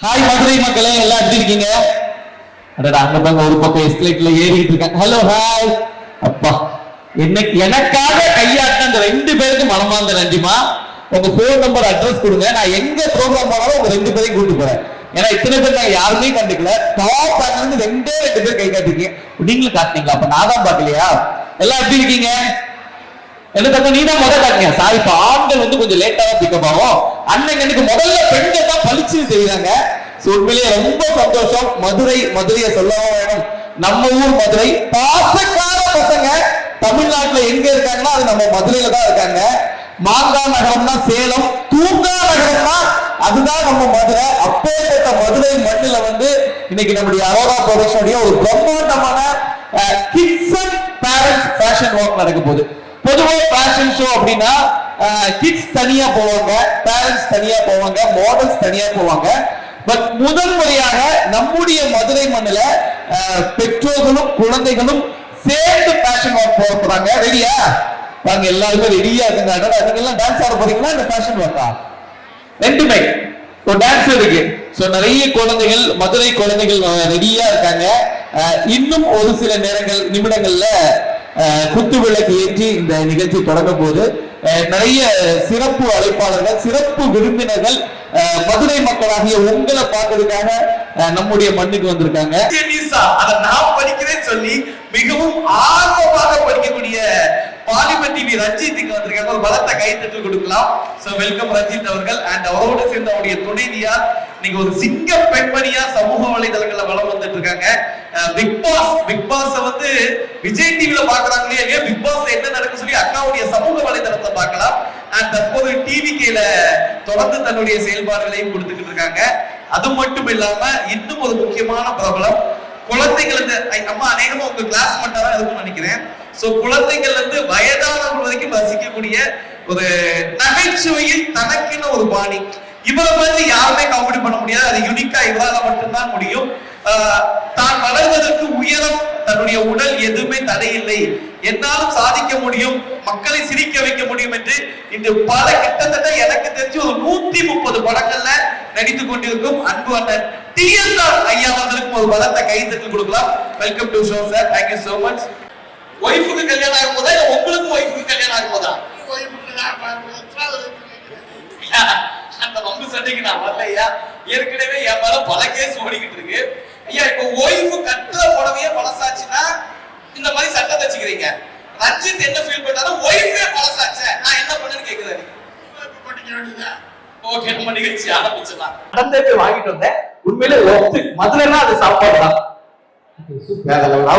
Hi Madurai மக்களே, எல்லாம் எப்படி இருக்கீங்க? அங்க பாங்க ஒரு பக்கம் எஸ்கலேட்டர்ல ஏறிட்டு இருக்கேன். Hello hi. அப்பா எனக்காக கையாட்ட அந்த 2 பேருக்கு மனமார்ந்த நன்றிமா. உங்க போன் நம்பர் அட்ரஸ் கொடுங்க, நான் எங்க ப்ரோக்ராம் போனாலும் உங்க 2 பேரையும் கூட்டிட்டு போறேன். ஏன்னா இத்தனை பேர் நாங்க யாருமே கண்டுக்கல. டாப் பேக்ல இருந்து 2 பேர் கை காட்டிருக்கீங்க. நீங்களும் காட்டினீங்களா? அப்ப நான் தான் பாக்கலையா? எல்லாம் எப்படி இருக்கீங்க? என்ன தக்க நீ தான் முதல் காட்டிங்க. சாரி, இப்ப ஆண்கள் வந்து கொஞ்சம் லேட்டாக பிக்கப் ஆகும். அண்ணன் எனக்கு முதல்ல பெண்கள் தான் பழிச்சு தெரியுறாங்க. உண்மையிலேயே ரொம்ப சந்தோஷம். மதுரையை சொல்லவா வேணும். நம்ம ஊர் மதுரை. பாசக்கார பசங்க தமிழ்நாட்டுல எங்க இருக்காங்கன்னா அது நம்ம மதுரையில தான் இருக்காங்க. மாங்கா நகரம்னா சேலம், தூங்கா நகரம்னா அதுதான் நம்ம மதுரை. அப்பேற்பட்ட மதுரை மண்ணில வந்து இன்னைக்கு நம்முடைய அரோரா ப்ரொடக்ஷனுடைய ஒரு பிரம்மாண்டமான kids and parents fashion walk நடக்க போகுது. பொதுவாக ஃபேஷன் ஷோ அப்படின்னா கிட்ஸ் தனியா போவாங்க, பேரண்ட்ஸ் தனியா போவாங்க, மாடல்ஸ் தனியா போவாங்க. பட் முதல் முறையாக நம்முடைய மதுரை மண்ணில பெற்றோர்களும் குழந்தைகளும் சேர்ந்து ஃபேஷன் வாக் போக போறாங்க. ரெடியா? வாங்க எல்லாருமே ரெடியா இருக்குங்க. நீங்க எல்லாம் டான்ஸ் ஆட போறீங்களா இந்த ஃபேஷன் வாக்கா? 2மே ஒரு டான்ஸ் இருக்கு. சோ நிறைய குழந்தைகள், மதுரை குழந்தைகள் ரெடியா இருக்காங்க. இன்னும் ஒரு சில நிமிடங்கள்ல குத்து விளக்கு ஏற்றி இந்த நிகழ்ச்சி தொடங்க போது நிறைய சிறப்பு அழைப்பாளர்கள், சிறப்பு விருந்தினர்கள் மதுரை மக்களாகிய உங்களை பார்க்கறதுக்காக நம்முடைய மண்ணுக்கு வந்திருக்காங்க. அதை நான் படிக்கிறேன்னு சொல்லி மிகவும் ஆர்வமாக படிக்கக்கூடிய பாலிமர் டிவி ரஞ்சித்துக்கு வந்திருக்காங்க. ஒரு பலத்த கைத்தட்டல் கொடுக்கலாம். சோ வெல்கம் ரஞ்சித் அவர்கள். அண்ட் அவரோடு சேர்ந்து அவருடைய துணைவியார் நீங்க ஒரு சிங்க பெண்மணியா சமூக வலைதளங்கள்ல வளம் வந்துட்டு இருக்காங்க. பிக் பாஸ் வந்து விஜய் டிவில பாக்குறாங்களே இல்லையா, பிக் பாஸ்ல என்ன நடக்கும் சொல்லி அக்காவுடைய சமூக வலைதளத்தை பார்க்கலாம். அண்ட் தற்போது டிவிகேல தொடர்ந்து தன்னுடைய செயல்பாடுகளையும் கொடுத்துக்கிட்டு இருக்காங்க. அது மட்டும் இல்லாம இன்னும் ஒரு முக்கியமான பிரபலம் குழந்தைகளுக்கு அம்மா அநேகமா உங்க கிளாஸ் மட்டும் தான் இருக்கும்னு நினைக்கிறேன். சோ குழந்தைகள் இருந்து வயதானவர்கள் வரைக்கும் ரசிக்கக்கூடிய ஒரு நகைச்சுவையில் தனக்குன்னு ஒரு பாணி. இவரை மாதிரி யாருமே காமெடி பண்ண முடியாது. அது யுனிக்கா இவரால மட்டும்தான் முடியும். தான் வளர்வதற்கு உயரம், தன்னுடைய உடல் எதுவுமே தடையில்லை, என்னாலும் சாதிக்க முடியும், மக்களை சிரிக்க வைக்க முடியும் என்று இன்று பல கிட்டத்தட்ட எனக்கு தெரிஞ்சு ஒரு 130 படங்கள்ல நடித்துக் கொண்டிருக்கும் அன்பு அண்ணன் TSR ஐயா அவர்களுக்கும் ஒரு பலத்த கைத்தட்டல் கொடுக்கலாம். Welcome to show sir. Thank you so much. ஒய்ஃபுக்கு கல்யாணம் ஆகும் போதா இல்ல உங்களுக்கும் ஒய்ஃபுக்கு கல்யாணம் ஆகும் போதா? அந்த வம்பு சண்டைக்கு நான் வரலையா. ஏற்கனவே என் மேல பல கேஸ் ஓடிக்கிட்டு இருக்கு ஐயா. இப்ப ஒய்ஃபு கட்டுற புடவையே பழசாச்சுன்னா இந்த மாதிரி சட்டை தச்சுக்கிறீங்க. ரஞ்சித் என்ன ஃபீல் பண்ணாரு? ஒய்ஃபே பழசாச்ச, நான் என்ன பண்ணேன்னு கேக்குறாரு. ஓகே, நம்ம நிகழ்ச்சி ஆரம்பிச்சிடலாம். நடந்தே வாங்கிட்டு வந்தேன். உண்மையிலே மதுரைனா அது சாப்பாடு தான்.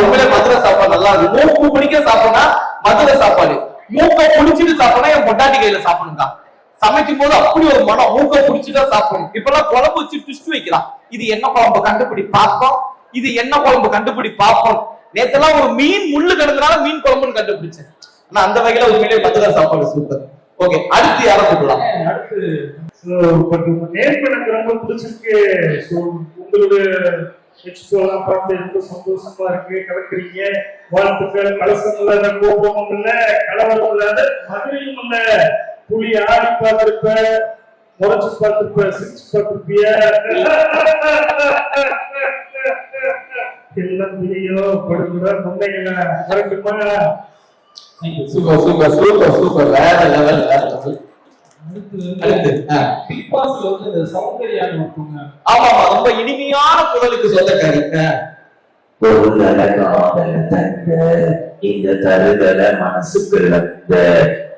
உண்மையிலே மதுரை சாப்பாடு நல்லா இருக்கு. மூக்கு பிடிக்க சாப்பிடனா மதுரை சாப்பாடு, மூக்க புடிச்சிட்டு சாப்பிடனா என் பொண்டாட்டி கையில சாப்பிடணும் தான். சமைக்கும் போது அப்படி ஒரு மனம், மூக்க புடிச்சுதான் சாப்பிடணும். இப்பெல்லாம் குழம்பு வச்சு ட்விஸ்ட் வைக்கலாம். இது என்ன குழம்பு கண்டுபிடி பார்ப்போம், இது என்ன குழம்பு கண்டுபிடி பார்ப்போம். நேத்தெல்லாம் ஒரு மீன் முள்ளு கிடந்தனால மீன் குழம்புன்னு கண்டுபிடிச்சேன். ஆனா அந்த வகையில உண்மையிலே மதுரை சாப்பாடு சூப்பர். ஓகே, அடுத்து யாரை கூப்பிடலாம்? அடுத்து எனக்கு ரொம்ப பிடிச்சிருக்கு. உங்களுடைய எக்ஸ்போலாம் பார்த்து ரொம்ப சந்தோஷமா இருக்கு. கலக்குறீங்க, வாழ்த்துக்கள். கலசம் இல்லாத, கோபமும் இல்ல, கலவரம் இல்லாத, மதுரையும் இல்ல. புலி ஆடி பார்த்திருப்ப, முறைச்சு பார்த்திருப்ப, சிரிச்சு பார்த்திருப்பிய. எல்லாம் புரியோ படுகிற முன்னைகள கரெக்டுமா? Super super super super. வேற லெவல் வேற லெவல். ஆமா, ரொம்ப இனிமையான குரலுக்கு சொந்தக்காரி. இந்த தருதல மனசுக்குள்ள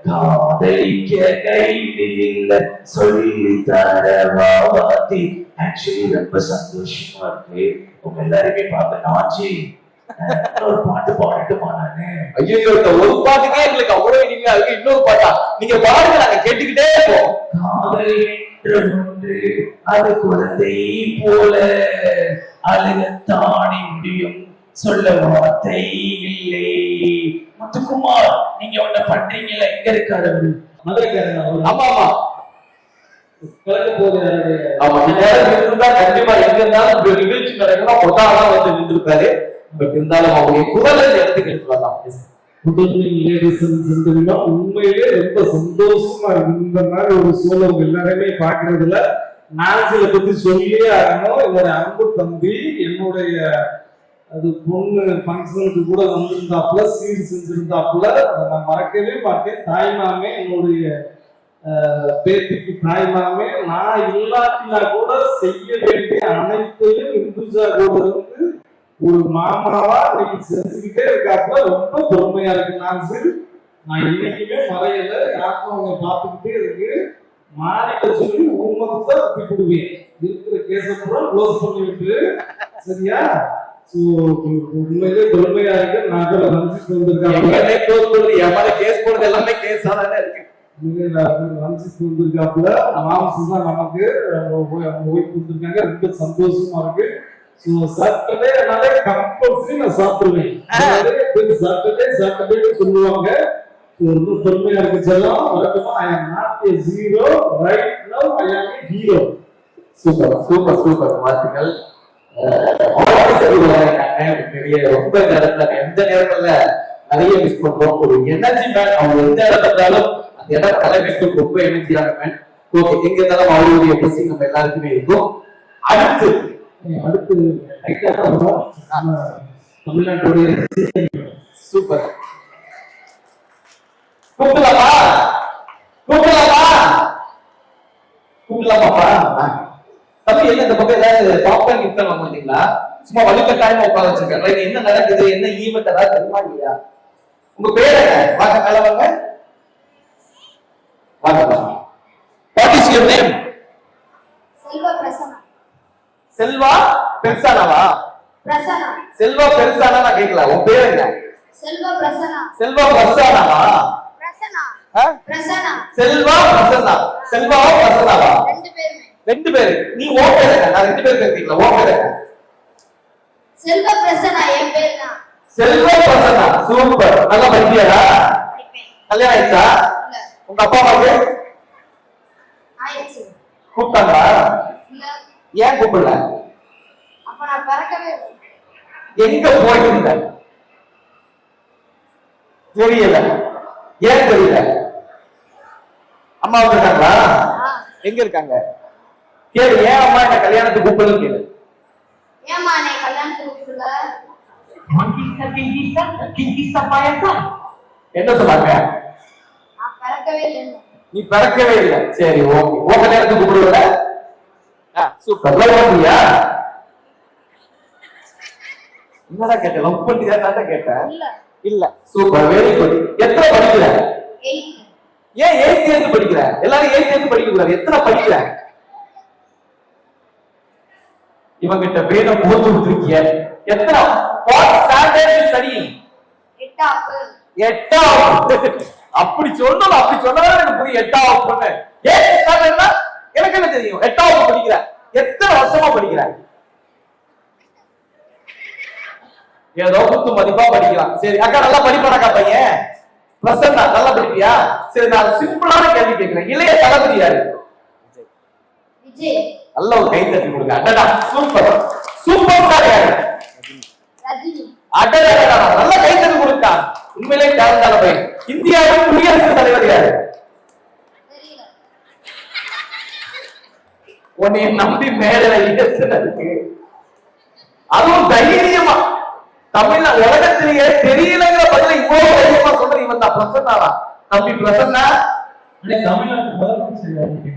காதலிக்க கைது இல்ல சொல்லி தரவாதி. ஆக்சுவலி ரொம்ப சந்தோஷமா இருக்கு. உங்க எல்லாருமே பார்க்க நாச்சி ஒரு பாட்டு பாடட்டுமா? நானு ஐயோ, ஒரு பாட்டுக்கே எங்களுக்கு அவ்வளவு இனிமையா இருக்கு. இன்னொரு பாட்டா நீங்க பாடுங்க, நாங்க கேட்டுக்கிட்டே இருப்போம். காதல் என்ற ஒன்று அது குழந்தை போல அழுகத்தானே முடியும், சொல்ல வார்த்தை இல்லை. முத்துக்குமார், நீங்க ஒண்ணு பண்றீங்கல்ல, எங்க இருக்காரு அவரு? மதுரைக்காரன். ஆமா ஆமா போது ஆமா, கண்டிப்பா எங்க இருந்தாலும் நிகழ்ச்சி நடக்கணும் பொதாதான் வந்து இருந்திருக்காரு. பட் இருந்தாலும் அவருடைய குரலை எடுத்துக்கு எடுத்துக்கலாம். உண்மையிலே ரொம்ப சந்தோஷமா இருக்கு. இந்த மாதிரி ஒரு சூழல் எல்லாருமே பாக்குறதுல நான்சில பத்தி சொல்லியே ஆகணும். என்னோட அன்பு தம்பி, என்னுடைய அது பொண்ணு ஃபங்க்ஷனுக்கு கூட வந்திருந்தாப்புல, சீர் செஞ்சிருந்தாப்புல, அதை நான் மறக்கவே மாட்டேன். தாய்மாமே, என்னுடைய பேத்திக்கு தாய்மாமே, நான் இல்லாட்டினா கூட செய்ய வேண்டிய அனைத்தையும் இந்துஜா கூட இருந்து ஒரு மாமாவா இன்னைக்கு செஞ்சுக்கிட்டே இருக்காப்புல. ரொம்ப பெருமையா இருக்கு நான்சி. நான் இன்னைக்குமே மறையல, யாருக்கும் அவங்க பார்த்துக்கிட்டே இருக்கு. மாறிட்ட சொல்லி உண்மைதான் தப்பி கொடுவேன். இருக்கிற கேஸை கூட க்ளோஸ் பண்ணி விட்டு, சரியா? உண்மையிலே பெருமையா இருக்கு. நான் கூட ரஞ்சித் வந்திருக்காங்க, கேஸ் போடுறது எல்லாமே கேஸா தானே இருக்கு. ரஞ்சித் வந்திருக்காப்புல, மாம்சு தான் நமக்கு ஒய்ஃப் வந்திருக்காங்க. ரொம்ப சந்தோஷமா இருக்கு. சாட்டர்டே கம்பல்சரி நான் சாப்பிடுவேன். சாட்டர்டே சொல்லுவாங்க. ரொம்ப பெருமையா இருக்கு செல்லம். வழக்கமா I am not a zero, right now I am a hero. Super super super, வாழ்த்துக்கள். பெரிய ரொம்ப நேரத்துல எந்த நேரத்துல நிறைய மிஸ் பண்றோம். ஒரு எனர்ஜி மேன், அவங்க எந்த இடத்துலயும் அந்த இடம் தலைமைக்கு ரொம்ப எனர்ஜியான மேன். ஓகே, எங்க இருந்தாலும் அவருடைய பிளஸிங் நம்ம எல்லாருக்குமே இருக்கும். அடுத்து தமிழ்நாட்டுடைய சூப்பர். கூப்பிடலாமா தம்பி, என்ன இந்த பக்கம் ஏதாவது பாப்கார்ன் கிஃப்ட் வாங்க மாட்டீங்களா? சும்மா வலுக்கட்டாயமா உட்கார வச்சிருக்கேன். என்ன நடக்குது, என்ன ஈவெண்ட் ஏதாவது தெரியுமா இல்லையா? உங்க பேர் என்ன? வாங்க மேல வாங்க. What is your name? Selva Prasanna. Selva பெருசானாவா? பிரசன்னா. செல்வா பெருசானா நான் கேட்கல. உன் பேர் என்ன? செல்வா பிரசன்னா. செல்வா பிரசன்னாவா? பிரசன்னா. ஆ? பிரசன்னா. செல்வா பிரசன்னா. செல்வாவா பிரசன்னாவா? ரெண்டு பேருமே. ரெண்டு பேரு. நீ ஓ பேர் என்ன? நான் ரெண்டு பேர் கேட்கல. ஓ பேர் என்ன? செல்வா பிரசன்னா என் பேர் தான். செல்வா பிரசன்னா. சூப்பர். நல்லா படிக்கிறியா? படிப்பேன். கல்யாணம் ஆயிடுச்சா? இல்ல. உங்க அப்பா அம்மாக்கு ஆயிடுச்சு. கூப்பிட்டாங்களா? இல்ல. ஏன் கூப்பிடல? அப்ப நான் பிறக்கவே இல்லை. எங்க போயிருந்த? தெரியல. ஏன் தெரியல? அம்மா வந்திருக்காங்களா? எங்க இருக்காங்க? கேளு, ஏன் அம்மா என்ன கல்யாணத்துக்கு கூப்பிடல கேளு. ஏமா என்னை கல்யாணத்துக்கு கூப்பிடல? என்ன சொன்னாங்க? நான் பிறக்கவே இல்லை. நீ பிறக்கவே இல்லை. சரி, ஓகே. உன் கல்யாணத்துக்கு கூப்பிடுவல? சூப்பர். லவ் பண்ணியா? என்னடா கேட்ட? லவ் பண்ணியா தான் கேட்டேன். இல்ல. இல்ல. Super, very good. எத்தனை படிக்கிற? 8. ஏன் 8th இயர்ஸ் படிக்கிற? எல்லாரும் 8th இயர்ஸ் படிக்க கூடாது. எத்தனை படிக்கிற? இவங்கிட்ட பேரை போட்டு விட்டுருக்கிய. எத்தனை? What standard you study? 8வது. 8வது. அப்படி சொன்னல, அப்படி சொன்னதால எனக்கு புரிய. 8வது பொண்ணு 8th ஸ்டாண்டர்ட்னா எனக்கு என்ன தெரியும்? 8வது படிக்கிற. எத்தனை வருஷமா படிக்கிற? ஏதோ குத்து மதிப்பா படிக்கலாம். சரி, அக்கா நல்லா படிப்பானாக்கா பையன்? பிரசன்னா நல்லா படிப்பியா? சரி, நான் சிம்பிளான கேள்வி கேட்கிறேன். இளைய தளபதி யாரு? விஜய். நல்ல ஒரு கை தட்டி கொடுங்க. அடடா, சூப்பர். சூப்பர் ஸ்டார் யாரு? ரஜினி. அடடா, நல்ல கை தட்டி கொடுத்தா. உண்மையிலே டேலண்டான பையன். இந்தியாவின் குடியரசுத் தலைவர் யாரு? தெரியல. உன்னை நம்பி மேல இருக்கு. அதுவும் தைரியமா தமிழ்ல உலகத்திலேயே தெரியலங்கிற பதில இவ்வளவு தைரியமா சொல்ற இவன் தான் பிரசன்னாவா? தம்பி பிரசன்னா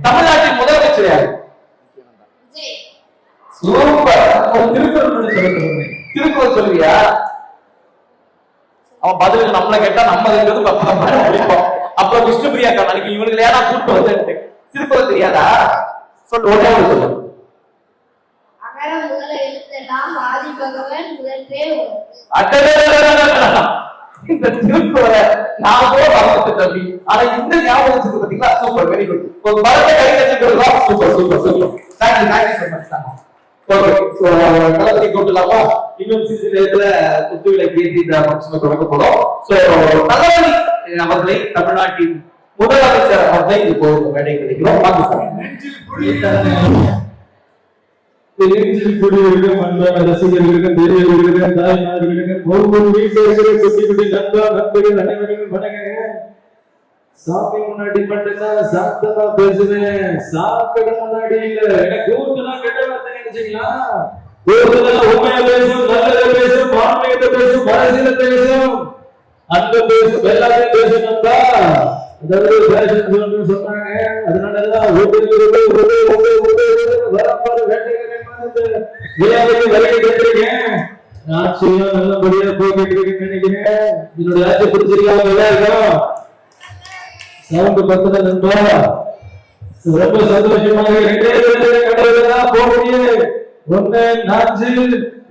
தமிழ்நாட்டின் முதலமைச்சர் யாரு? விஜய். சூப்பர். திருக்குறள் சொல்லுவியா? அவன் பதில் நம்மள கேட்டா நம்ம இருக்கிறது அப்புறம் விஷ்ணு பிரியாக்கா நாளைக்கு இவனுக்கு ஏன்னா கூட்டு வந்து திருக்குறள் தெரியாதா? சொல்லு, ஒரே சொல்லு. அகர முதல எழுத்தெல்லாம் ஆதி பகவன் முதற்றே உலகு. இந்த திருக்குறளை நான் கூட மறந்துட்டு தம்பி. ஆனா இந்த ஞாபகத்துக்கு பாத்தீங்களா? Super, very good. ஒரு மரத்தை கை கட்டிட்டு super super super. Thank you so much. Okay, so Thalapathy கூட்டலாமா? இன்னும் சிறிது நேரத்துல குத்து விளக்கு ஏற்றி இந்த ஃபங்க்ஷனை தொடங்க போறோம். சோ தளபதி அவர்களை தமிழ்நாட்டின் முதலமைச்சர் அவர்களை இப்போ மேடை கிடைக்கிறோம். நெஞ்சில் குடியிருக்கும் அன்பான ரசிகர்களுக்கும் பெரியவர்களுக்கும் தாய்மார்களுக்கும் ஒவ்வொரு வீட்டில் இருக்கிற குட்டி குட்டி நண்பர்கள் அனைவருக்கும் வணங்குங்க. சாமி முன்னாடி மட்டும்தான் சாந்தமா பேசுவேன். சாக்கடை முன்னாடி இல்ல. எனக்கு கூத்துலாம் கெட்ட வார்த்தை நினைச்சீங்களா? கூத்துலாம் உண்மையா பேசும், நல்லதை பேசும், மாண்புமிக்கதை பேசும், மனசில பேசும், அன்பு பேசும், எல்லாத்தையும் பேசணும்டா. அதாவது பேசணும்னு சொன்னாங்க. அதனாலதான் வரப்பாடு வேட்டைகளை விழாவுக்கு வருகை கேட்டிருக்கேன். ஆட்சியும் நல்லபடியா போய்கிட்டு நினைக்கிறேன். என்னோட ஆட்சி பிடிச்சிருக்காங்க எல்லாருக்கும். சவுண்ட் பத்தல நண்பா. ரொம்ப சந்தோஷமாக கடவுளா போட்டியே. ஒண்ணு நாச்சு,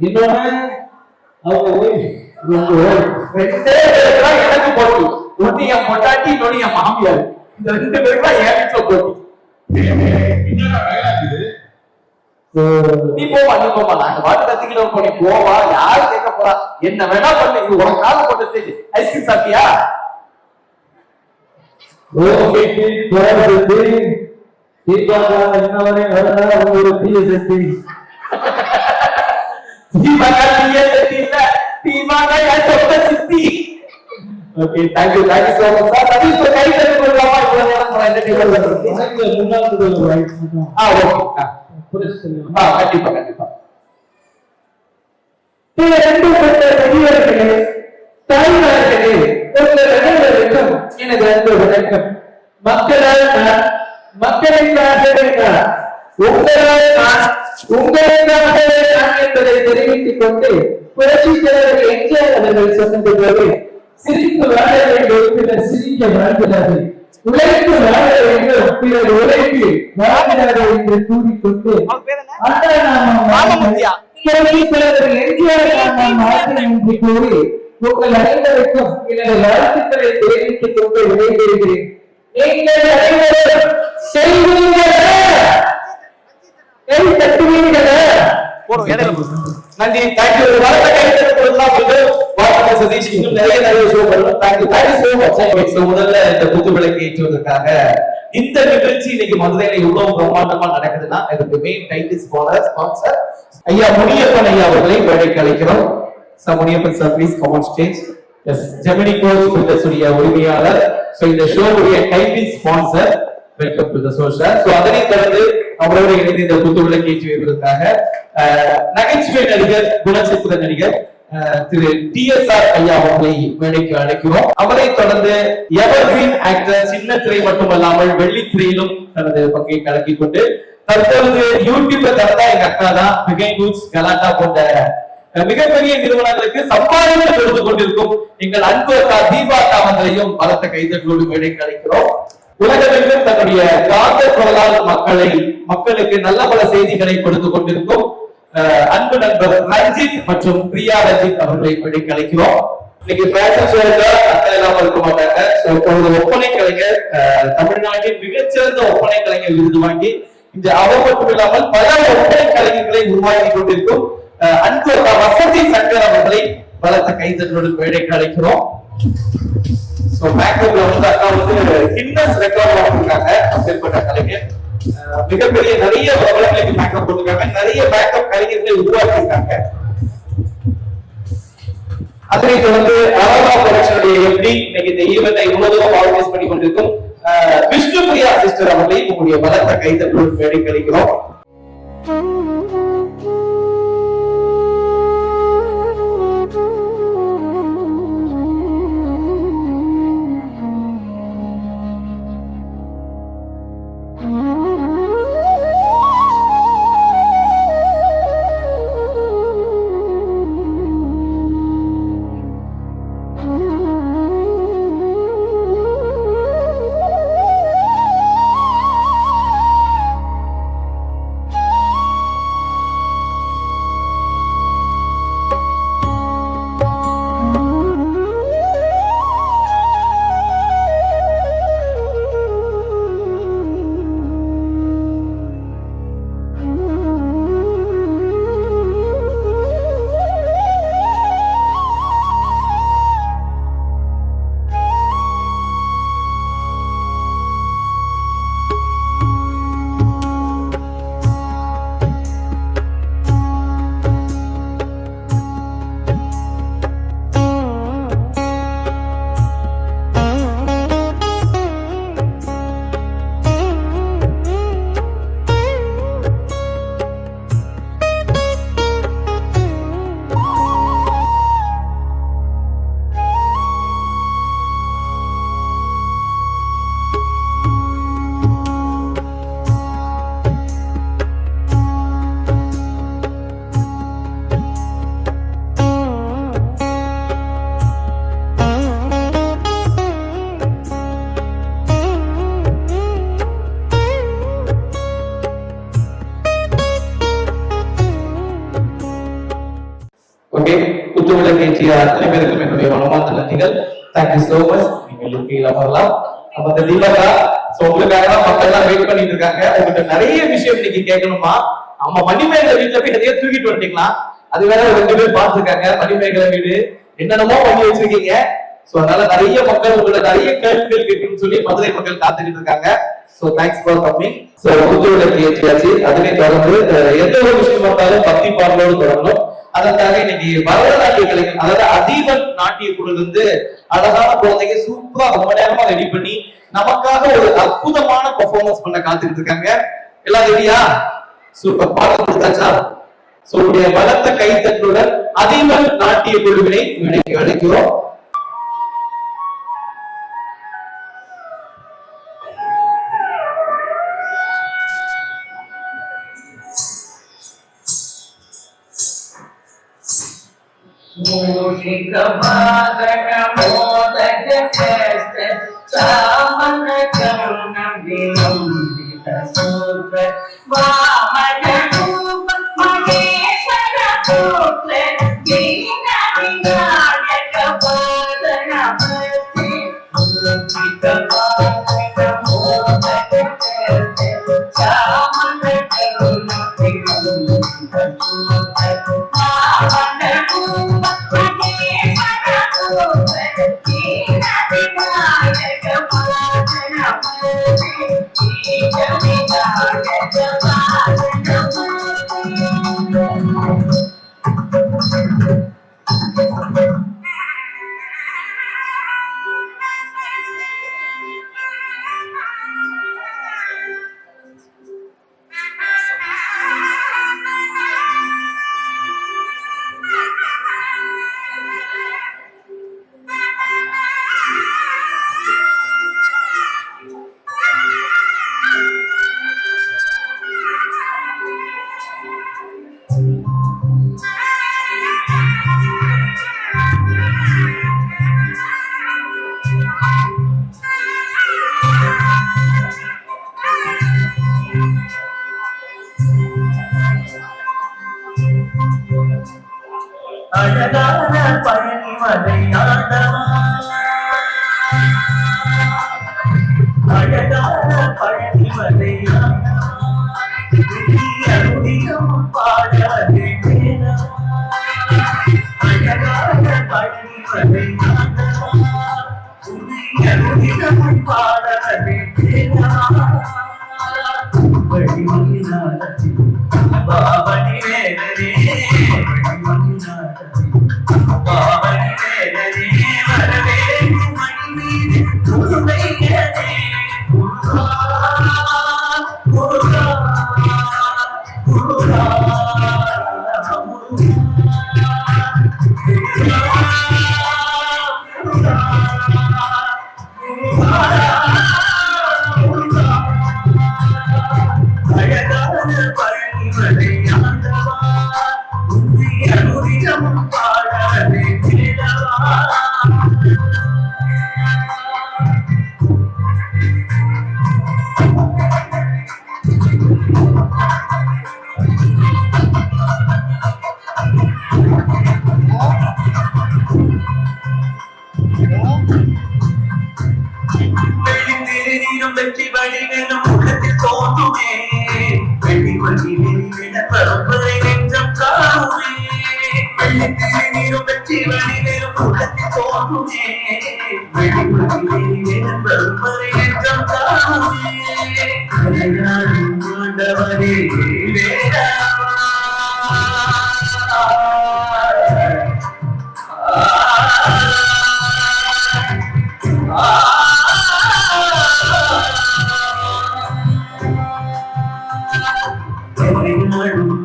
இன்னொன்னு அவங்க எனக்கு போட்டி. ஒண்ணு என் பொட்டாட்டி, இன்னொன்னு என் மாமியார். இந்த 2 பேருக்கு தான் என் வீட்டுல போட்டி. நீ போவா, நீ போவா. நாங்க பாட்டு கத்துக்கிட்டோம். நீ போவா, யாரு கேட்க போறா? என்ன வேணா பண்ணு. இது உனக்கு கால போட்ட ஸ்டேஜ். ஐஸ்கிரீம் சாப்பிட்டியா? கண்டிப்பா கண்டிப்பா. எனது அன்பு வணக்கம். மக்களால் நான், மக்களுக்காக நான், உங்களால் நான், உங்களுக்காக நான் என்பதை தெரிவித்துக் கொண்டு புரட்சித் தலைவர் எம்ஜிஆர் அவர்கள் சொன்னது போல சிரித்து வாழ வேண்டும் பிறர் சிரிக்க வாழ்கிறார்கள், உழைத்து வாழ வேண்டும் பிறர் உழைத்து வாழ்கிறார்கள் என்று கூறிக்கொண்டு அண்ணா நாமம் புரட்சித் தலைவர் எம்ஜிஆர் நாமம் மாற்றம் என்று கூறி உங்கள் அனைவருக்கும் எனது வாழ்த்துக்களை தெரிவித்துக் கொண்டு விடைபெறுகிறேன். நீங்கள் அனைவரும் செய்வீர்களா? கை தட்டுவீர்களா? நன்றி. தேங்க்யூ. வளர்த்த கைத்தெல்லாம் சதீஷ் இன்னும் நிறைய ஷோ பண்ணணும். Thank you so much. முதல்ல இந்த புது விளக்கு ஏற்றுவதற்காக இந்த நிகழ்ச்சி இன்னைக்கு மதுரையில இவ்வளவு பிரம்மாண்டமா நடக்குதுன்னா இதுக்கு மெயின் டைட்டில் ஸ்பான்சர் ஐயா முனியப்பன் ஐயா அவர்களை வேலைக்கு அழைக்கிறோம். Muniyappan sir please come on stage. Yes, Gemini coach பில்டர்ஸுடைய உரிமையாளர். சோ இந்த ஷோவுடைய title sponsor. Welcome to the show sir. So அதனை தொடர்ந்து அவரோடு இணைந்து இந்த புது விளக்கு ஏற்றி வைப்பதற்காக நகைச்சுவை நடிகர், குணச்சித்திர நடிகர் திரு டிஎஸ்ஆர் ஐயா அவர்களை மேடைக்கு அழைக்கிறோம். அவரை தொடர்ந்து எவர்கிரீன் ஆக்டர், சின்ன திரை மட்டுமல்லாமல் வெள்ளித்திரையிலும் தனது பங்கை கலக்கிக் கொண்டு தற்பொழுது யூடியூப்ல தரதா எங்க அக்கா தான் பிகைன் குட்ஸ், கலாட்டா போன்ற மிகப்பெரிய நிறுவனங்களுக்கு சம்பாதித்து கொடுத்து கொண்டிருக்கும் எங்கள் அன்பு அக்கா தீபா அவர்களையும் பலத்த கைதட்டோடு மேடைக்கு அழைக்கிறோம். உலகமெங்கும் தன்னுடைய காந்த குரலால் மக்களுக்கு நல்ல பல செய்திகளை கொடுத்து கொண்டிருக்கும் அன்பு நண்பர் ரஞ்சித் மற்றும் பிரியா ரஞ்சித் அவர்களை மேடைக்கு அழைக்கிறோம். இன்னைக்கு ஃபேஷன் ஷோல அக்கறை இல்லாம இருக்க மாட்டாங்க. ஒப்பனை கலைஞர், தமிழ்நாட்டின் மிகச்சிறந்த ஒப்பனை கலைஞர் விருது வாங்கி இந்த அவர் மட்டும் இல்லாமல் பல ஒப்பனை கலைஞர்களை உருவாக்கி கொண்டிருக்கும் அன்பு வசதி சங்கர் அவர்களை பலத்த கைதட்டோடு மேடைக்கு அழைக்கிறோம். மேக்கப்ல வந்து அக்கா வந்து கின்னஸ் ரெக்கார்ட் வாங்கிருக்காங்க. அப்பேற்பட்ட கலைஞர் மிகப்பெரிய நிறைய பிரபலங்களுக்கு மேக்கப் போட்டிருக்காங்க. நிறைய மேக்கப் கலைஞர்களை உருவாக்கி இருக்காங்க. அதனை தொடர்ந்து அழகா ப்ரொடக்ஷனுடைய எம்டி இன்னைக்கு இந்த ஈவென்ட்டை முழுவதும் ஆர்கனைஸ் பண்ணி கொண்டிருக்கும் விஷ்ணு பிரியா சிஸ்டர் அவர்களை உங்களுடைய பலத்த கைதட்டோடு மேடைக்கு அழைக்கிறோம். ஓகே, குத்துவிளக்கு ஏற்றிய அத்தனை பேருக்கும் என்னுடைய மனமார்ந்த நன்றிகள். Thank you so much. நீங்க கீழே வரலாம். நம்ம இந்த தீபகா உங்களுக்காக தான் மக்கள் எல்லாம் வெயிட் பண்ணிட்டு இருக்காங்க. உங்ககிட்ட நிறைய விஷயம் இன்னைக்கு கேட்கணுமா? நம்ம மணிமேகலை வீட்டுல போய் நிறைய தூக்கிட்டு வந்துட்டீங்களா? அது வேற 2 பேர் பார்த்துருக்காங்க. மணிமேகலை வீடு என்னென்னமோ பண்ணி வச்சிருக்கீங்க. சோ அதனால நிறைய மக்கள் உங்களை நிறைய கேள்விகள் கேட்கணும்னு சொல்லி மதுரை மக்கள் காத்துக்கிட்டு இருக்காங்க. So thanks for coming. So குத்துவிளக்கு ஏற்றியாச்சு. அதனை தொடர்ந்து எந்த ஒரு விஷயம் வந்தாலும் பக்தி பாடலோடு தொடங்கணும். அதற்காக இன்னைக்கு பரதநாட்டிய கலைஞர், அதாவது அதீபன் நாட்டிய குழு வந்து அழகான குழந்தைங்க சூப்பரா ரொம்ப நேரமா ரெடி பண்ணி நமக்காக ஒரு அற்புதமான பெர்ஃபார்மன்ஸ் பண்ண காத்துக்கிட்டு இருக்காங்க. எல்லாம் ரெடியா? சூப்பர். பாடம் கொடுத்தாச்சா? உங்களுடைய பலத்த கைத்தட்டுடன் அதீபன் நாட்டிய குழுவினை வினைக்கு அழைக்கிறோம். மூஷிக மாதக மோதக சேஷ்ட சாமன கருண விலம்பித சூத்ர வாமன ரூப மகேஸ்வர புத்ர தீன விநாயக பாதன பதி மூஷிக மாதக மோதக சேஷ்ட சாமன கருண விலம்பித சூத்ர வாமன ரூப அழகான பழனி மலையாண்டவா, அழகான பழனி மலையாண்டவா, அருளியும் பாடாதே வேணவா. அழகான பழனி மலையாண்டவா, அருளியும் பாடாதே வேணவா. வழிமொழிநாதே பாவனி வேதனே, பாவனி வேதனே, வரவே மணி மீது முழுமையதே. முருகா முருகா முருகா அழகான பழனி மலையாண்டவா, உன்னை அருளிடம் பாடாதே தேடவா. வெள்ளித்திருநீரும் வெற்றி வழிகளும் உள்ளத்தில் தோன்றுமே, வெள்ளி வழி வெளியிட பரம்பரை நெஞ்சம் காணுமே. வெள்ளித்திருநீரும் வெற்றி வழிகளும் உள்ளத்தில் தோன்றுமே, வெள்ளி வழி வெளியிட பரம்பரை நெஞ்சம் காணுமே. கலையாடும் ஆண்டவனே வேறாவா,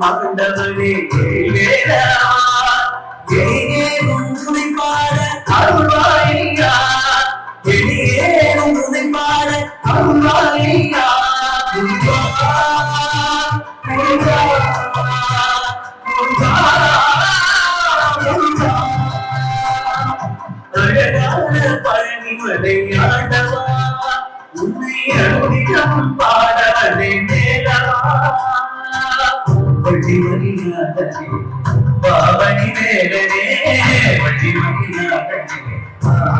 ஆண்டவனே வேறாவா, எளியே உன்னை பாட அருள்வாயா, எளியே உன்னை பாட அருள்வாயா. முருகா முருகா முருகா முருகா, அழகான பழனி மலையாண்டவா, உன்னை அருளிடம் பாடாதே மேலவா. வழிமொழிநாதே ஆவணி வேலனே வட்டி மணியா கண்ணிலே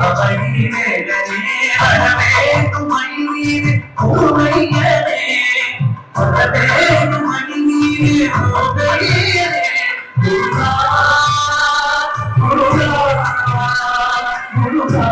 ஆவணி வேலனே அழவேண்டும் மணி மீது பூமையனே அழவேண்டும் மணி மீது பூமையனே முருகா முருகா முருகா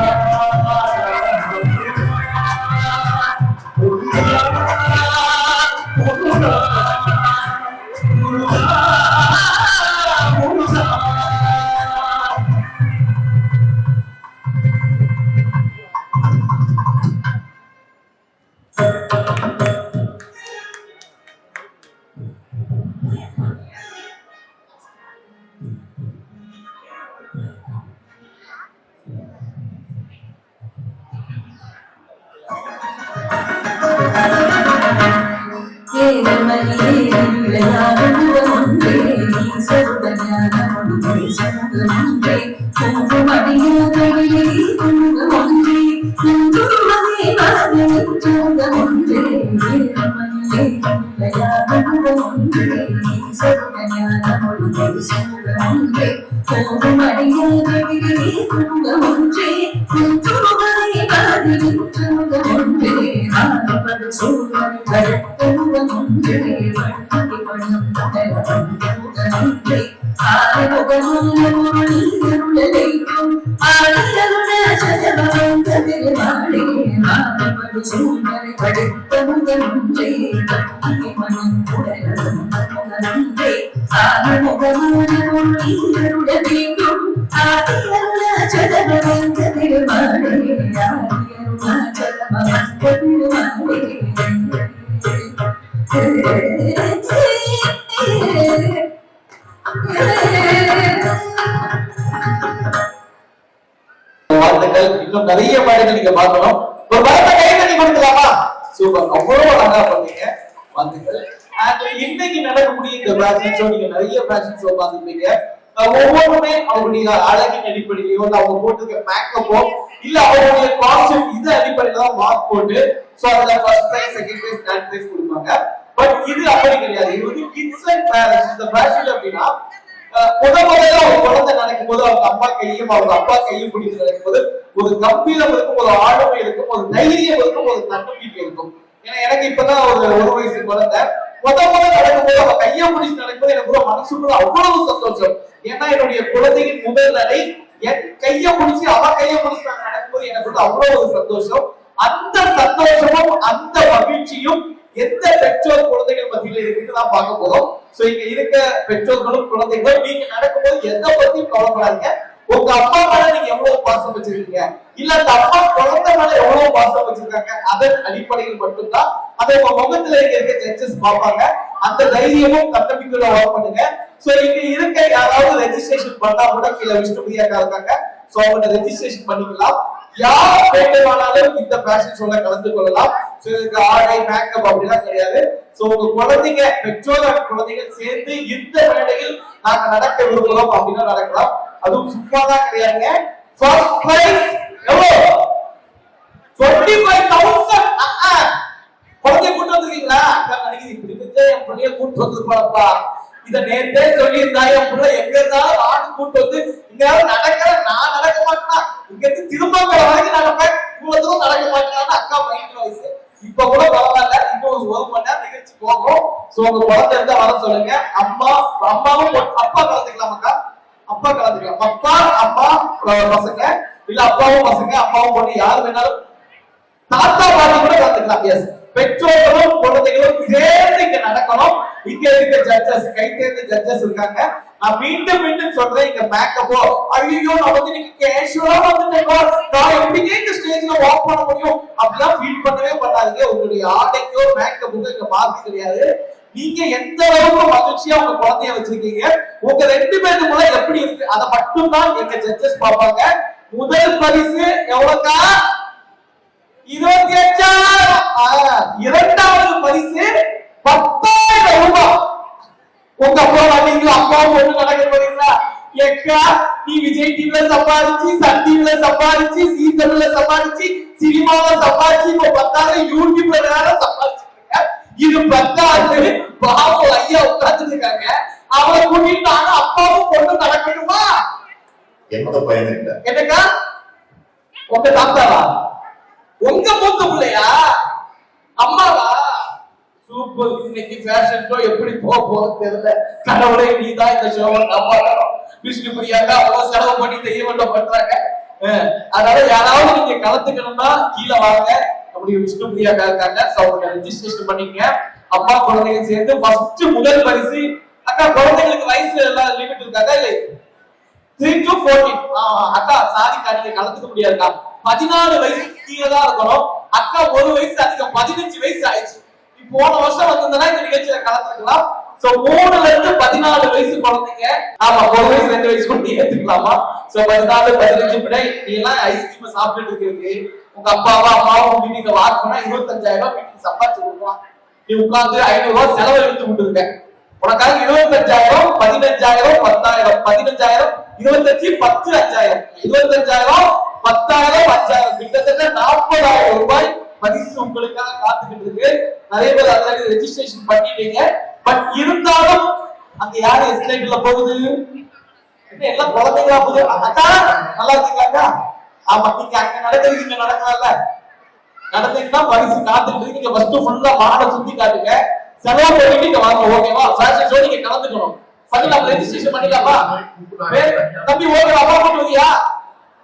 வாழ்த்துக்கள். இன்னும் நிறைய பாடல்கள் நீங்க பார்க்கணும். ஒரு பலத்த கை தட்டி கொடுக்கலாமா? சூப்பர், அவ்வளவு அழகா பண்ணீங்க. வாழ்த்துக்கள். இன்னைக்கு நடக்கக்கூடிய இந்த ஃபேஷன் ஷோ நீங்க நிறைய ஃபேஷன் ஷோ பார்த்துருப்பீங்க. ஒவ்வொருமே அவங்களுடைய அழகின் அடிப்படையிலயோ இல்ல அவங்க போட்டிருக்க மேக்கப்போ இல்ல அவங்களுடைய காஸ்டியூம் இது அடிப்படையில தான் மார்க் போட்டு சோ அதுல first prize second prize third prize கொடுப்பாங்க. பட் இது அப்படி கிடையாது. இது வந்து கிட்ஸ் அண்ட் பேரண்ட்ஸ். இந்த ஃபேஷன் அப்படின்னா முதல்ல ஒரு குழந்தை நடக்கும் போது அவங்க அம்மா கையும் அவங்க அப்பா கையும் பிடிச்சு நடக்கும் போது ஒரு கம்பீரம் இருக்கும், ஒரு ஆளுமை இருக்கும், ஒரு தைரியம் இருக்கும், ஒரு தன்னம்பிக்கை இருக்கும். ஏன்னா எனக்கு இப்பதான் ஒரு வயசு குழந்தை முதல்ல நடக்கும்போது அவ கையை பிடிச்சு நடக்கும்போது எனக்கு கூட மனசுக்குள்ள அவ்வளவு சந்தோஷம். ஏன்னா என்னுடைய குழந்தையின் முதல் நடை என் கையை பிடிச்சி அவ கையை பிடிச்சு நடக்கும்போது எனக்கு கூட அவ்வளவு ஒரு சந்தோஷம். அந்த சந்தோஷமும் அந்த மகிழ்ச்சியும் எந்த பெற்றோர் குழந்தைகள் மத்தியில இருக்குன்னு தான் பார்க்க போறோம். சோ இங்க இருக்க பெற்றோர்களும் குழந்தைகளும் நீங்க நடக்கும்போது எந்த பத்தியும் கவலைப்படாதீங்க. உங்க அப்பா மேல நீங்க எவ்வளவு பாசம் வச்சிருக்கீங்க இல்ல அந்த அப்பா குழந்தை மேல எவ்வளவு பாசம் வச்சிருக்காங்க அதன் அடிப்படையில் மட்டும்தான் அதை உங்க முகத்துல இருக்க ஜட்ஜஸ் பார்ப்பாங்க. அந்த தைரியமும் தன்னம்பிக்கையோட ஒர்க் பண்ணுங்க. சோ இங்க இருக்க யாராவது ரெஜிஸ்ட்ரேஷன் பண்ணா கூட கீழே விஷ்ணுபிரியாக்கா இருக்காங்க. சோ அவங்க ரெஜிஸ்ட்ரேஷன் பண்ணிக்கலாம். யார் வேண்டுமானாலும் இந்த ஃபேஷன் ஷோல கலந்து கொள்ளலாம். சோ இதுக்கு ஆடை மேக்கப் அப்படிலாம் கிடையாது. சோ உங்க குழந்தைங்க பெற்றோர் குழந்தைகள் சேர்ந்து இந்த மேடையில் நாங்க நடக்க விரும்புகிறோம் அப்படின்னா நடக்கலாம். அதுவும் சும்மாதான் கிடையாதுங்க. ஃபர்ஸ்ட் பிரைஸ் எவ்வளவு 25,000. குழந்தைய கூட்டு வந்திருக்கீங்களா? அக்கா நினைக்குது இப்படி வச்சு என் பிள்ளைய கூட்டு வந்துருப்பாப்பா. இத நேத்தே சொல்லி இருந்தா என் பிள்ளை எங்க இருந்தாலும் ஆடு கூட்டு வந்து இங்க நடக்கிற நான் நடக்க மாட்டேன் இங்க இருந்து திரும்பங்கிற வரைக்கும் நடப்பேன் இவ்வளவு தூரம் நடக்க மாட்டேன் அக்கா மைண்ட் வயசு. இப்ப கூட பரவாயில்ல. இன்னும் ஒரு மணி நேரம் நிகழ்ச்சி போகும். சோ உங்க குழந்தை இருந்தா வர சொல்லுங்க. அம்மாவும் அப்பா கலந்துக்கலாம். அக்கா அப்பா கலந்துக்கலாம். அப்பா அம்மா பசங்க இல்ல அப்பாவும் பசங்க அம்மாவும் பொண்ணு யாரு வேணாலும் தாத்தா பாட்டி கூட கலந்துக்கலாம். எஸ், பெற்றோர்களும் குழந்தைகளும் சேர்ந்து இங்க நடக்கணும். இங்க இருக்க ஜட்ஜஸ் கை தேர்ந்த ஜட்ஜஸ் இருக்காங்க. நான் மீண்டும் மீண்டும் சொல்றேன், இங்க மேக்கப்போ ஐயோ நான் வந்து நீங்க கேஷுவலா வந்துட்டேன் நான் எப்படிங்க இந்த ஸ்டேஜ்ல வாக் பண்ண முடியும் அப்படிலாம் ஃபீல் பண்ணவே பண்ணாதீங்க. உங்களுடைய ஆடைக்கோ மேக்கப்புக்கோ இங்க மாத்தி கிடையாது. நீங்க எந்த அளவுக்கு மகிழ்ச்சியா உங்க குழந்தைய வச்சிருக்கீங்க உங்க ரெண்டு பேருக்குள்ள எப்படி இருக்கு அதை மட்டும் தான் எங்க ஜட்ஜஸ் பார்ப்பாங்க. முதல் பரிசு எவ்வளவுக்கா? 25,000. இரண்டாவது பரிசு 10,000 ரூபாய். உங்க அப்பா வரீங்களா? அப்பாவும் ஒண்ணு நடக்க போறீங்களா? ஏக்கா நீ விஜய் டிவில சம்பாதிச்சு சன் டிவில சம்பாதிச்சு சீ தமிழ்ல சம்பாதிச்சு சினிமாவில சம்பாதிச்சு இப்போ 10,000 யூடியூப்ல வேற சம்பாதிச்சிருக்க. இது 10,000 பாவம் ஐயா உட்கார்ந்துட்டு இருக்காங்க. அவளை கூட்டிட்டாங்க, அப்பாவும் பொண்ணு நடக்கணுமா? என்னோட பையன் இல்ல. என்னக்கா உங்க தாத்தாவா? உங்க மூத்த பிள்ளையா? அம்மாவா? சூப்பர். இன்னைக்கு ஃபேஷன் ஷோ எப்படி போகுது தெரியல. கடவுளே நீதான் இந்த ஷோவை காப்பாற்றணும். விஷ்ணு பிரியாக்கா அவ்வளவு செலவு பண்ணி இந்த ஈவெண்ட பண்றாங்க. அதனால யாராவது நீங்க கலந்துக்கணும்னா கீழே வாங்க. அப்படி விஷ்ணு பிரியாக்கா இருக்காங்க. ரெஜிஸ்ட்ரேஷன் பண்ணிக்க. அப்பா குழந்தைங்க சேர்ந்து ஃபர்ஸ்ட் முதல் பரிசு. அக்கா குழந்தைங்களுக்கு வயசு எல்லாம் லிமிட் இருக்காங்க இல்லை? 3 to 14. அக்கா சாதிக்கா நீங்க கலந்துக்க முடியாதுக்கா. 14 வயசு கீழே தான் இருக்கணும். அக்கா ஒரு வயசு அதிகம், 15 வயசு ஆயிடுச்சு. போன வருஷம் வந்திருந்தா இந்த நிகழ்ச்சியில கலந்துக்கலாம். சோ 3ல இருந்து 14 வயசு குழந்தைங்க, ஆமா 1 வயசு 2 வயசு கூட ஏத்துக்கலாமா? சோ 14 15 விட நீ எல்லாம் ஐஸ்கிரீம் சாப்பிட்டு இருக்கிறது உங்க அம்மாவும் வீட்டுக்கு வாக் பண்ணா 25,000 வீட்டுக்கு சம்பாதிச்சு கொடுக்கலாம். நீ உட்கார்ந்து 500 ரூபாய் செலவு எடுத்து விட்டுருக்க. உனக்காக 25,000 15,000 10,000 15,000 25 10 5,000 25,000 10,000 5,000 கிட்டத்தட்ட 40,000 ரூபாய் பரிசு உங்களுக்காக காத்துக்கிட்டு இருக்கு. நிறைய பேர் ஆல்ரெடி ரெஜிஸ்ட்ரேஷன் பண்ணிட்டீங்க. பட் இருந்தாலும் அங்க யாரு எஸ்டேட்ல போகுது? எல்லாம் குழந்தைங்களா போகுது. அக்கா நல்லா இருக்கீங்களா? ஆமா, நீங்க அங்க நடக்கிறது இங்க நடக்கலாம்ல. நடந்தீங்கன்னா பரிசு காத்துக்கிட்டு இருக்கு. நீங்க ஃபர்ஸ்ட் ஃபுல்லா மாட சுத்தி காட்டுங்க. செலவு பண்ணிட்டு இங்க வாங்க. ஓகேவா? ஃபேஷன் ஷோ நீங்க கலந்துக்கணும். பண்ணிடலாம். ரெஜிஸ்ட்ரேஷன் பண்ணிடலாமா? தம்பி ஓகேவா? அப்பா கூட்டு வந்தியா?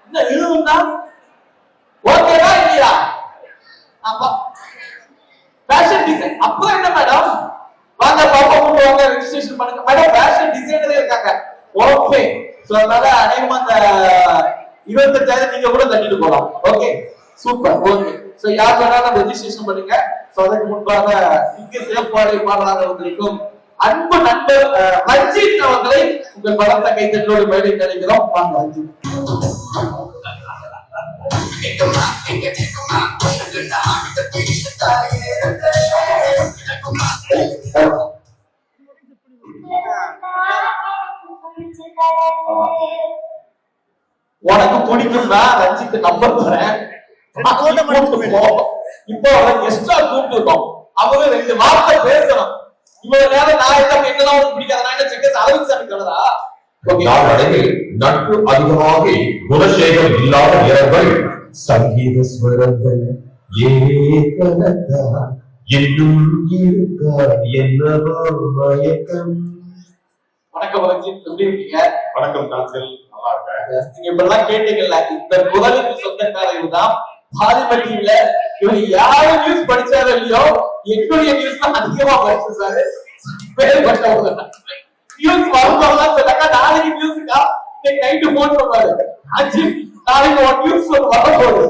என்ன எழுதுனா ஓகேவா இல்லையா? ஆமா. ஃபேஷன் டிசைன் அப்புறம் என்ன மேடம்? வாங்க பாப்பா கூட்டு வாங்க. ரெஜிஸ்ட்ரேஷன் பண்ணுங்க மேடம். ஃபேஷன் டிசைனரே இருக்காங்க. ஓகே. சோ அதனால அநேகமா அந்த 25,000 நீங்க கூட தட்டிட்டு போலாம். Okay super. ஓகே. சோ யார் வேணாலும் ரெஜிஸ்ட்ரேஷன் பண்ணுங்க. சோ அதுக்கு முன்பாக இங்கே சிறப்பாளை பாடலாளர்களுக்கும் அன்பு நண்பர் ரஞ்சித் அவர்களை உங்கள் பலத்த கைத்தட்டோடு மேடை கிடைக்கிறோம். வாங்க ரஞ்சித். உனக்கு பிடிக்கும்னா ரஞ்சித் நம்பர் தரேன். இப்போ எக்ஸ்ட்ரா கூப்பிட்டுருக்கோம். அவங்க 2 வார்த்தை பேசணும். இவ்வளவு நேரம் நான் என்னதான் உனக்கு பிடிக்காத நான் என்ன செக்க அளவுக்கு சாமி கலரா? நட்பு அதிகமாகி குணசேகம் இல்லாத நேரங்கள் சங்கீத ஸ்வரங்கள் ஏகலதா என்னும் இருக்கா என்னவோ மயக்கம். வணக்கம் ரஞ்சித், எப்படி இருக்கீங்க? வணக்கம் கான்சல், நல்லா இருக்கேன். நீங்க இப்பெல்லாம் கேட்டீங்கல்ல, இந்த குரலுக்கு சொந்தக்காரர் தான் பாதிமட்டியில. இவங்க யாரும் நியூஸ் படிச்சாரோ இல்லையோ, என்னுடைய நியூஸ் தான் அதிகமா படிச்சிருக்காரு. பேர்பட்டவங்க நியூஸ் வரும்போதுதான் சொன்னாங்க, நாளைக்கு நியூஸுக்கா இன்னைக்கு நைட்டு போன் பண்ணுவாரு. நாளைக்கு ஒரு நியூஸ் வரப்போகுது.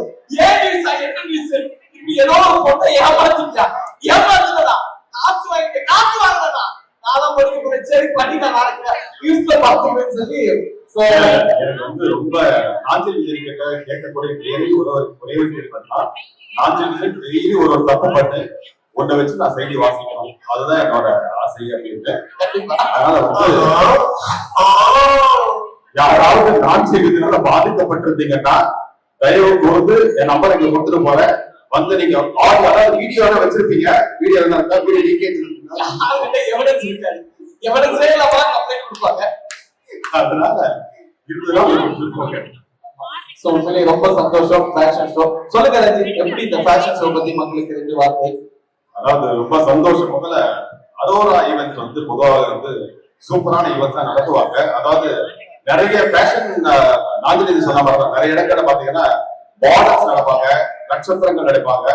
ஏன் நியூஸ்? என்ன நியூஸ்? இப்படி ஏதோ ஒரு பொண்ணை ஏமாத்திட்டா. ஏமாத்துறதா? காசு வாங்கினதா? நானும் படிக்க போறேன். சரி பண்ணி நான் நாளைக்கு நியூஸ்ல பார்த்துக்கிறேன்னு சொல்லி எனக்கு ரொம்ப நாஞ்சல் விஜய் கேட்கக்கூடிய ஒரே விஷயம் பண்ணலாம். நாஞ்சல் விஜய் டெய்லி ஒரு தப்பு பண்ணு ஒன்றை வச்சு நான் செய்தி வாசிக்கணும். அதுதான் என்னோட ஆசை அப்படின்னு. அதனால யாராவது நான் செய்வதனால பாதிக்கப்பட்டிருந்தீங்கன்னா தயவு கூர்ந்து என் நம்பர் இங்க கொடுத்துட்டு போறேன். வந்து நீங்க அதாவது வீடியோட வச்சிருப்பீங்க. வீடியோ இருந்தா வீடியோ லீக்கேஜ் எவிடன்ஸ் இருக்காது. எவிடன்ஸ் இல்லாம கம்ப்ளைண்ட் கொடுப்பாங்க. அதனால உண்மையிலே ரொம்ப சந்தோஷம். ஃபேஷன் ஷோ சொல்லுங்க ரஞ்சித், எப்படி இந்த ஃபேஷன் ஷோ பத்தி மக்களுக்கு 2 வார்த்தை? அதாவது ரொம்ப சந்தோஷம். முதல்ல அரோரா ஈவென்ட் வந்து பொதுவாக சூப்பரான ஈவென்ட்ஸா நடத்துவாங்க. அதாவது நிறைய ஃபேஷன் நாஞ்சில் சொன்ன மாதிரி நிறைய இடங்கள்ல பாத்தீங்கன்னா மாடல்ஸ் நடப்பாங்க, நட்சத்திரங்கள் நடப்பாங்க,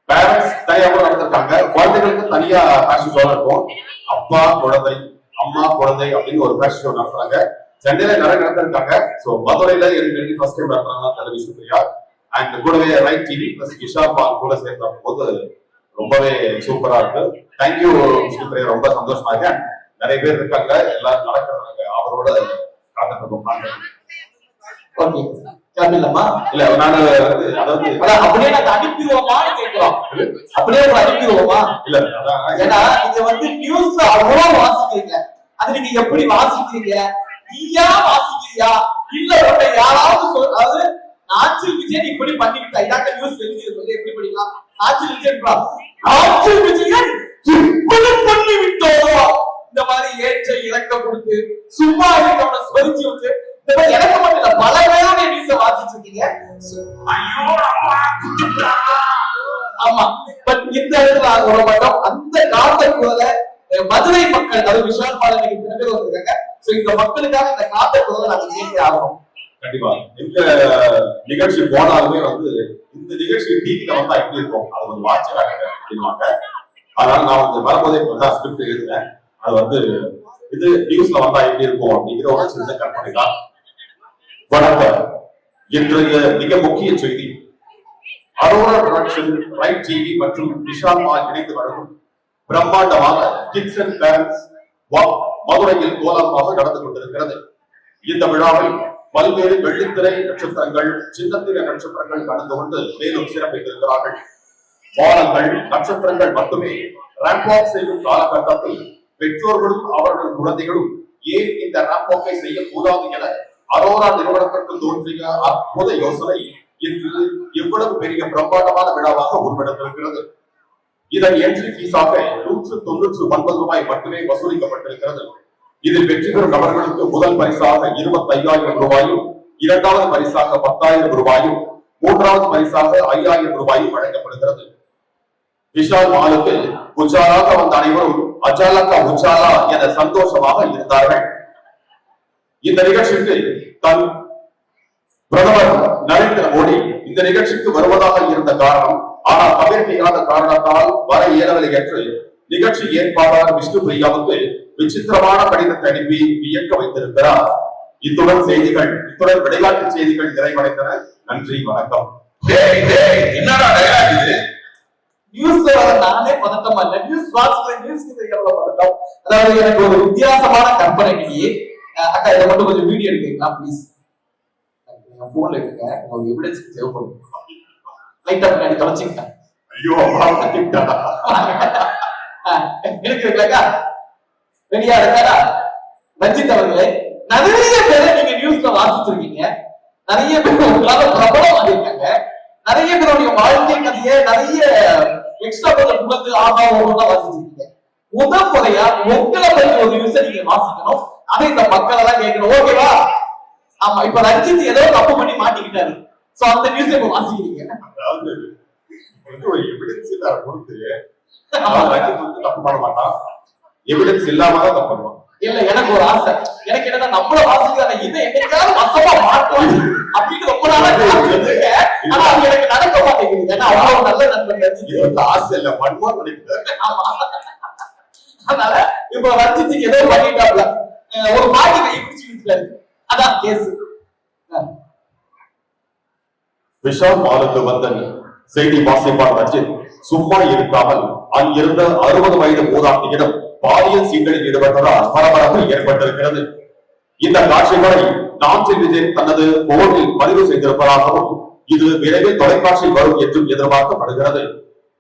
பேரண்ட்ஸ் தனியாக நடத்திருக்காங்க, குழந்தைகளுக்கு தனியா ஃபேஷன் ஷோ இருக்கும். அப்பா குழந்தை, அம்மா குழந்தை அப்படின்னு ஒரு ஃபேஷன் ஷோ நடத்துறாங்க. சென்னையில நிறைய நடத்திருக்காங்க. சோ மதுரையில எனக்கு ஃபர்ஸ்ட் டைம் நடத்துறாங்க டெலிவிஷன் பிரியா. அண்ட் கூடவே ரைட் டிவி பிளஸ் விஷா பால் கூட சேர்ந்த போது ரொம்பவே சூப்பரா இருக்கு. தேங்க்யூ விஷ்ணு பிரியா, ரொம்ப சந்தோஷமா இருக்கேன். நிறைய பேர் இருக்காங்க, எல்லாரும் நடக்கிறாங்க. அவரோட காத்துட்டு ஓகே கேட்கலாமா? இல்ல நான் அதாவது அப்படியே நாங்க அனுப்பிடுவோமான்னு கேட்கிறோம். அப்படியே அனுப்பிடுவோமா? இல்ல அதான் ஏன்னா நீங்க வந்து நியூஸ்ல அவ்வளவு வாசிக்கிறீங்க. அது நீங்க எப்படி வாசிக்கிறீங்க? நீயா வாசிக்கிறியா இல்ல உன்னை யாராவது அதாவது நாஞ்சில் விஜயன் இப்படி பண்ணிக்கிட்டா இதாக்க நியூஸ் வெளியிருக்கு எப்படி படிக்கலாம்? நாஞ்சில் விஜயன் இப்படி பண்ணிவிட்டோம். இந்த மாதிரி ஏற்ற இறக்கம் கொடுத்து சும்மா இருக்கவனை சொரிச்சு விட்டு இந்த மாதிரி எனக்கு மட்டும் இல்ல பல பேரோட நியூஸ வாசிச்சிருக்கீங்க. ஐயோ அம்மா குத்துட்டா. ஆமா, பட் இந்த இடத்துல ஆக விட மாட்டோம். அந்த காத்தக்குள்ள மதுரை மக்கள், அதாவது விஷால் பாலனுக்கு பிறகு வந்திருக்காங்க. சோ இந்த மக்களுக்காக இந்த காத்தக்குள்ள நாங்க கேட்க ஆகணும். கண்டிப்பா இந்த நிகழ்ச்சி போனாலுமே வந்து இந்த நிகழ்ச்சி டிவில வந்தா எப்படி இருக்கும், அது வந்து வாட்சாங்க அப்படின்வாங்க. அதனால நான் வந்து வரும்போதே ஸ்கிரிப்ட் எழுதுனேன். அது வந்து இது நியூஸ்ல வந்தா எப்படி இருக்கும் அப்படிங்கிற ஒரு சின்ன கற்பனை தான். வணக்கம். இன்றைய மிக முக்கிய செய்தி, அரோரா ப்ரொடக்ஷன், ரைட் டிவி மற்றும் விஷால் மால் இணைந்து வழங்கும் பிரம்மாண்டமான கிட்ஸ் அண்ட் பேரண்ட்ஸ் வாக் மதுரையில் கோலாகலமாக நடந்து கொண்டிருக்கிறது. இந்த விழாவில் பல்வேறு வெள்ளித்திரை நட்சத்திரங்கள், சின்னத்திரை நட்சத்திரங்கள் கலந்து கொண்டு மேலும் சிறப்பித்திருக்கிறார்கள். வானங்கள் நட்சத்திரங்கள் மட்டுமே ரேம்ப் வாக் செய்யும் காலகட்டத்தில் பெற்றோர்களும் அவர்கள் குழந்தைகளும் ஏன் இந்த ரேம்ப் வாக்கை செய்யக்கூடாது என அரோரா நிறுவனத்திற்கு தோன்றிய அற்புத யோசனை இன்று எவ்வளவு பெரிய பிரம்மாண்டமான விழாவாக உருவெடுத்திருக்கிறது. இதன் என்ட்ரி ஃபீஸாக 199 ரூபாய் மட்டுமே வசூலிக்கப்பட்டிருக்கிறது. இதில் வெற்றி பெறும் நபர்களுக்கு முதல் பரிசாக 25,000 ரூபாயும், இரண்டாவது பரிசாக 10,000 ரூபாயும், மூன்றாவது பரிசாக 5,000 ரூபாயும் வழங்கப்படுகிறது. விஷால் மாலுக்கு உஜாலாக வந்த அனைவரும் அஜாலக்கா உஜாலா என சந்தோஷமாக இருந்தார்கள். இந்த நிகழ்ச்சிக்கு தன் பிரதமர் நரேந்திர மோடி இந்த நிகழ்ச்சிக்கு வருவதாக இருந்த காரணம், ஆனால் தவிர்க்க காரணத்தால் வர இயலவில்லை என்று நிகழ்ச்சி ஏற்பாளர் விஷ்ணு பிரியாவுக்கு விசித்திரமான கடிதத்தை அனுப்பி வியக்க வைத்திருக்கிறார். இத்துடன் விளையாட்டு செய்திகள் நிறைவடைந்தன. நன்றி, வணக்கம். என்னடா இது? நியூஸ்ல வர நானே பதட்டமா இல்ல, நியூஸ் வாசிக்கிற நியூஸ்க்கு எவ்வளவு பதட்டம். அதாவது எனக்கு ஒரு வித்தியாசமான கற்பனை. அக்கா இதை மட்டும் கொஞ்சம் வீடியோ எடுக்கிறீங்களா ப்ளீஸ்? போன்ல இருக்குங்க, உங்களுக்கு எவிடன்ஸ் தேவைப்படும். லைட்டா பின்னாடி தொலைச்சிக்கிட்டேன். ஐயோ இருக்குங்களா? ரெடியா இருக்காரா? ரஞ்சித் அவர்களே, நிறைய பேரை நீங்க நியூஸ்ல வாசிச்சிருக்கீங்க, நிறைய பேர் உங்களால பிரபலம் ஆகிருக்காங்க, நிறைய பேருடைய வாழ்க்கை கதையை நிறைய எக்ஸ்ட்ரா புகழ்ந்து ஆபாவம் வாசிச்சிருக்கீங்க. முதல் முறையா உங்களை பற்றி ஒரு நியூஸை நீங்க வாசிக்கணும், அதை இந்த மக்கள் எல்லாம் கேட்கணும். ஓகேவா? ஆமா, இப்ப ரஞ்சித் ஏதோ தப்பு பண்ணி மாட்டிக்கிட்டாரு. சோ அந்த நியூஸ் இப்ப வாசிக்கிறீங்க. அதாவது ஒரு எவிடன்ஸ் கொடுத்து தப்பு பண்ண மாட்டான், எவிடன்ஸ் இல்லாம தான் தப்பு பண்ணுவான். இல்ல, எனக்கு ஒரு ஆசை. எனக்கு என்னன்னா நம்மள வாசிக்கிற இதை என்னைக்காவது வசமா மாட்டோம் அப்படின்னு ரொம்ப நாளா இருக்கேன். ஆனா அது எனக்கு நடக்க மாட்டேங்குது. ஏன்னா அவ்வளவு நல்ல நண்பன் ஆசை இல்ல, பண்ணுவோம் நினைக்கிறேன். ஆமா, அதனால இப்ப ரஞ்சித்துக்கு ஏதோ பண்ணிட்டாப்ல, ஒரு பாட்டி கை பிடிச்சிருக்காரு, அதான் கேஸ். விஷால் மாலுக்கு வந்த செய்தி வாசிப்பாளர் ரஞ்சித் சும்மா இருக்காமல் அங்கிருந்த 60 வயது மூதாட்டியிடம் பாலியல் சீண்டலில் ஈடுபட்டதால் பரபரப்பு ஏற்பட்டிருக்கிறது. இந்த காட்சிகளை நாஞ்சில் விஜய் தனது போனில் பதிவு செய்திருப்பதாகவும் இது விரைவில் தொலைக்காட்சியில் வரும் என்றும் எதிர்பார்க்கப்படுகிறது.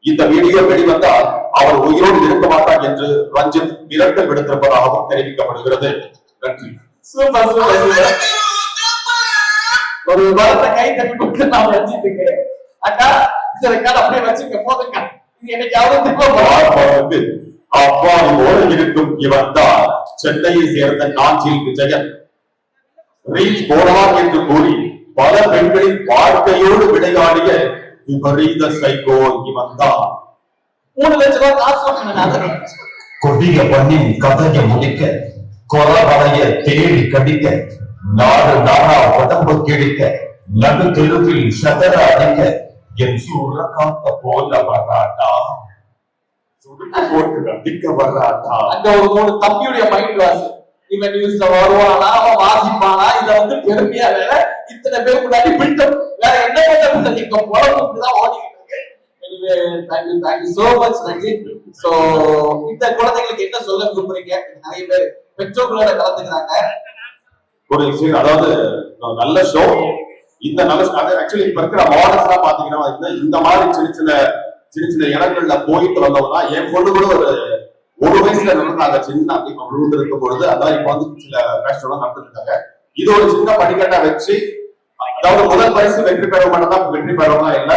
இந்த வீடியோ வெளிவந்தால் அவர் உயிரோடு இருக்க மாட்டார் என்று ரஞ்சித் மிரட்டல் விடுத்திருப்பதாகவும் தெரிவிக்கப்படுகிறது. நன்றி. Super super super. ஒரு வாரத்தை கை தட்டி கொடுத்து நான் ரஞ்சித்துக்கு அக்கா இந்த ரெக்கார்ட் அப்படியே வச்சுக்க போதுங்க. இது என்னைக்காவது அவ்வாறு ஓட இருக்கும் இவன் தான் சென்னையை சேர்ந்த நாஞ்சில் விஜயன். ரீச் போடலாம் என்று கூறி பல பெண்களின் வாழ்க்கையோடு விளையாடிய விபரீத சைக்கோ இவன் தான். 3 லட்சம் ரூபாய் காசு வாங்கினாங்க. கொடிய பண்ணி கதையை முடிக்க, கொலவலைய தேடி கடிக்க, நாடு நாடா உடம்பு கிழிக்க, நடு தெருவில் சதற அடிக்க, என் சூழ காத்த போல வராட்டா, சுடுக்கு போட்டு அடிக்க வர்றாட்டா. அங்க ஒரு 3 தம்பியுடைய மைண்ட் வாஷ். இவன் நியூஸ்ல வருவானா, அவன் வாசிப்பானா, இத வந்து பெருமையா வேற இத்தனை பேர் முன்னாடி பில்டப் வேற என்ன பண்ண இங்க போறதுக்கு தான் ஓடிக்கிட்டு இருக்கு. Anyway thank you so much Ranjith. So இந்த குழந்தைகளுக்கு என்ன சொல்ல விரும்புறீங்க? நிறைய பேர் பெற்றோர்களோட கலந்துக்கிறாங்க. ஒரு விஷயம், அதாவது நல்ல ஷோ, இந்த நல்ல ஆக்சுவலி இப்ப இருக்கிற மாடல்ஸ் எல்லாம் பாத்தீங்கன்னா இந்த மாதிரி சின்ன சின்ன இடங்கள்ல போயிட்டு வந்தவங்க, என் பொண்ணு கூட ஒரு வயசுல நடந்தாங்க, சின்ன இப்ப விழுந்து இருக்கும் பொழுது, அதான் இப்ப வந்து சில பேஷன் நடந்துருக்காங்க. இது ஒரு சின்ன படிக்கட்டை வச்சு, அதாவது முதல் பரிசு வெற்றி பெற மட்டும் தான் வெற்றி பெறவங்க இல்ல,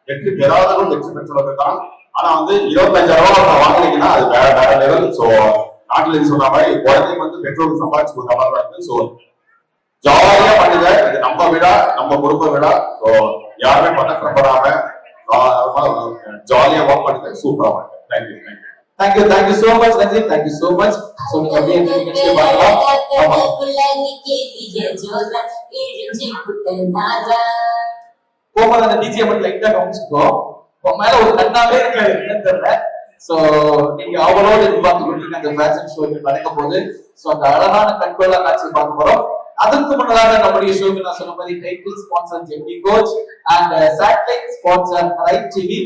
வெற்றி பெறாதவங்க வெற்றி பெற்றவர்கள் தான். ஆனா வந்து 25,000 ரூபாய் வாங்கினீங்கன்னா அது வேற லெவல். சோ நாட்டுல சொன்ன மாதிரி குழந்தைங்க வந்து பெற்றோருக்கு சம்பாதிச்சு கொடுத்த மாதிரி இருக்கு. ஸோ ஜாலியா பண்ணுங்க, இது நம்ம விழா, நம்ம குடும்ப விழா. ஸோ யாருமே பதக்கப்படாம ஜாலியா ஒர்க் பண்ணுங்க, சூப்பரா பண்ணுங்க. Thank you. Thank you so much Ranjith, thank you so much. So நீங்க அப்படியே நிகழ்ச்சியை பார்க்கலாம். ஆமா. கோபால் அந்த டிஜே மட்டும் லைட்டா கவனிச்சுக்கோ. உன் மேல ஒரு கண்ணாவே இருக்காது, என்னன்னு தெரியல. சோ நீங்க அவளோட எதிர்பார்த்து அந்த ஃபேஷன் ஷோ நடக்க போகுது. சோ அந்த அழகான கண்கொள்ளா காட்சி பார்க்க போறோம். அதற்கு முன்னதாக நம்முடைய ஷோக்கு நான் சொன்ன மாதிரி title sponsor Gemini coach and satellite sponsor right TV.